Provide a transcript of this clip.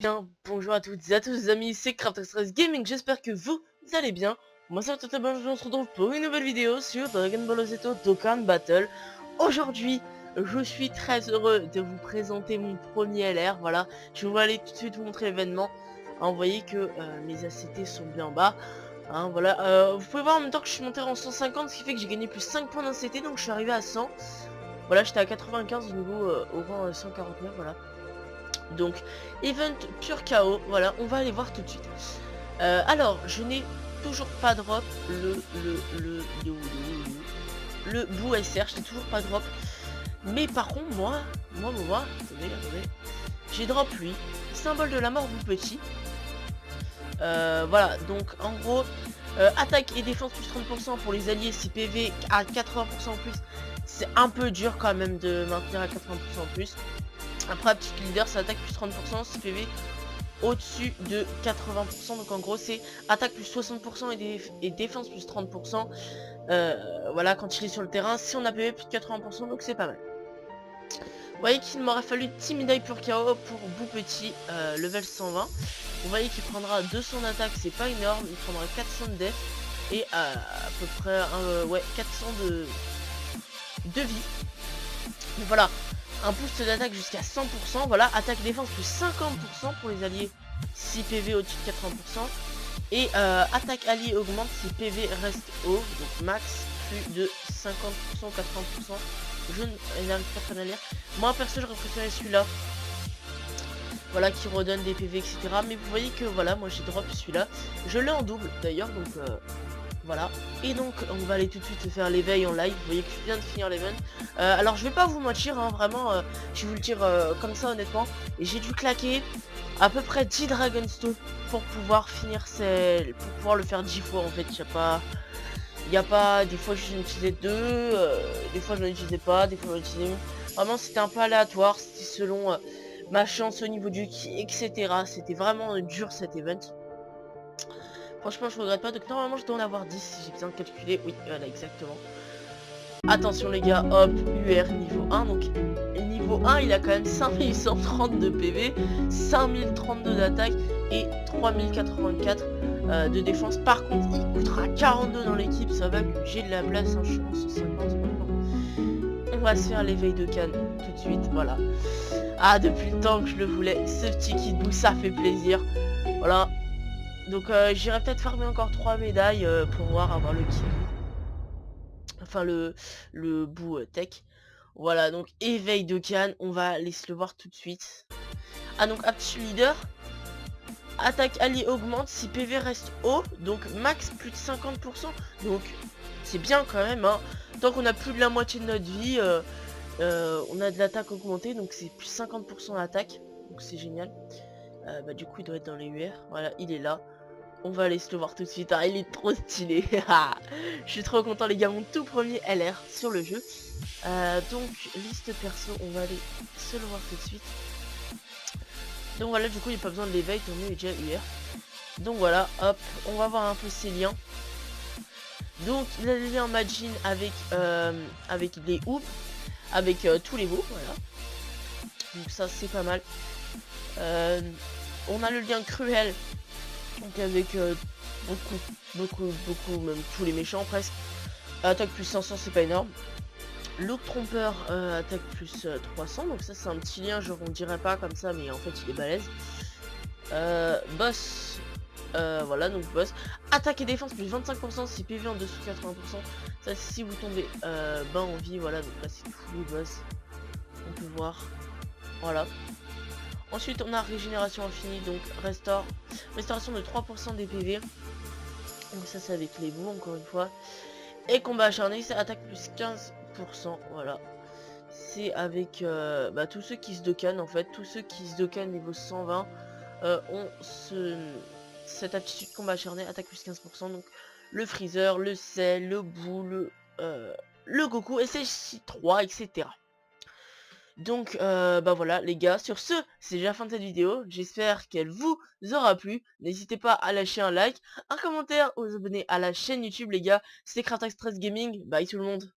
Bien, bonjour à toutes et à tous les amis, c'est Crafterstress Gaming, j'espère que vous allez bien. Moi c'est Totalement, on se retrouve pour une nouvelle vidéo sur Dragon Ball Z Dokkan Battle. Aujourd'hui, je suis très heureux de vous présenter mon premier LR, voilà. Je vais aller tout de suite vous montrer l'événement. Vous voyez que mes ACT sont bien bas. Hein, voilà, vous pouvez voir en même temps que je suis monté en 150, ce qui fait que j'ai gagné plus 5 points d'ACT, donc je suis arrivé à 100. Voilà, j'étais à 95 au niveau au rang 149, voilà. Donc, event pur chaos, voilà, on va aller voir tout de suite. Alors, je n'ai toujours pas drop le bout SR, je n'ai toujours pas drop. Mais par contre, moi, attendez, j'ai drop lui, symbole de la mort vous petit. Voilà, donc en gros, attaque et défense plus 30% pour les alliés si PV à 80% en plus. C'est un peu dur quand même de maintenir à 80% en plus. Après, petit leader, ça attaque plus 30%, si PV au-dessus de 80%. Donc en gros, c'est attaque plus 60% et défense plus 30%. Voilà, quand il est sur le terrain, si on a PV plus de 80%, donc c'est pas mal. Vous voyez qu'il m'aurait fallu Timidaï pur KO pour Bou Petit, level 120. Vous voyez qu'il prendra 200 d'attaque, c'est pas énorme, il prendra 400 de def et à peu près ouais, 400 de vie. Donc voilà, un boost d'attaque jusqu'à 100%, voilà, attaque défense plus 50% pour les alliés si PV au-dessus de 80%. Et attaque alliée augmente si PV reste haut, donc max plus de 50%, 80%. Je n'arrive pas très bien à lire. Moi perso j'aurais préféré celui-là. Voilà, qui redonne des PV, etc. Mais vous voyez que voilà, moi j'ai drop celui-là. Je l'ai en double d'ailleurs, donc voilà. Et donc on va aller tout de suite faire l'éveil en live. Vous voyez que je viens de finir l'event. Alors je vais pas vous mentir, hein, vraiment, je vais vous le dire comme ça honnêtement. Et j'ai dû claquer à peu près 10 Dragonstone pour pouvoir finir pour pouvoir le faire 10 fois en fait. Il y a pas, des fois j'en utilisais 2, des fois je n'en utilisais pas, des fois j'en utilisais une. Vraiment c'était un peu aléatoire, c'était selon ma chance au niveau du ki, etc. C'était vraiment dur cet event. Franchement je regrette pas, donc normalement je dois en avoir 10 si j'ai bien calculé. Oui, voilà exactement. Attention les gars, hop, UR niveau 1, donc niveau 1 il a quand même 5132 PV, 5032 d'attaque et 3084 de défense. Par contre il coûtera 42 dans l'équipe, ça va, j'ai de la place, hein, je suis en 150 maintenant. On va se faire l'éveil de Cannes tout de suite, voilà. Ah, depuis le temps que je le voulais, ce petit kit bout, ça fait plaisir. Voilà. Donc j'irai peut-être farmer encore 3 médailles pour voir avoir le kit bout. Enfin le bout tech. Voilà, donc éveil de Cannes, on va aller se le voir tout de suite. Ah, donc aptitude leader, attaque alliée augmente si PV reste haut, donc max plus de 50%. Donc c'est bien quand même, hein. Tant qu'on a plus de la moitié de notre vie, on a de l'attaque augmentée, donc c'est plus 50% d'attaque, donc c'est génial. Bah du coup il doit être dans les UR, voilà, il est là. On va aller se le voir tout de suite, ah, il est trop stylé. Je suis trop content les gars, mon tout premier LR sur le jeu. Donc liste perso, on va aller se le voir tout de suite. Donc voilà, du coup il n'y a pas besoin de l'éveil, on est déjà UR. Donc voilà, hop, on va voir un peu ses liens. Donc il a les liens Majin avec les hoops, avec tous les veaux, voilà. Donc ça c'est pas mal. On a le lien cruel, donc avec beaucoup, même tous les méchants presque. Attaque plus 500, c'est pas énorme. Look trompeur, attaque plus 300, donc ça c'est un petit lien, je ne dirais pas comme ça, mais en fait il est balèze. Boss, voilà, donc boss. Attaque et défense plus 25% si PV en dessous de 80%. Ça si vous tombez bas en vie, voilà, donc là c'est full boss. On peut voir, voilà. Ensuite on a régénération infinie, donc restauration de 3% des PV. Donc ça c'est avec les bouts encore une fois. Et combat acharné, c'est attaque plus 15%, voilà. C'est avec bah, tous ceux qui se docanent en fait, tous ceux qui se docanent niveau 120 ont cette aptitude combat acharné, attaque plus 15%, donc le Freezer, le Cell, le Boo, le Goku, et c'est 3 etc. Donc bah voilà les gars, sur ce, c'est déjà la fin de cette vidéo, j'espère qu'elle vous aura plu, n'hésitez pas à lâcher un like, un commentaire, ou vous abonner à la chaîne YouTube les gars, c'était Crafterstress Gaming, bye tout le monde.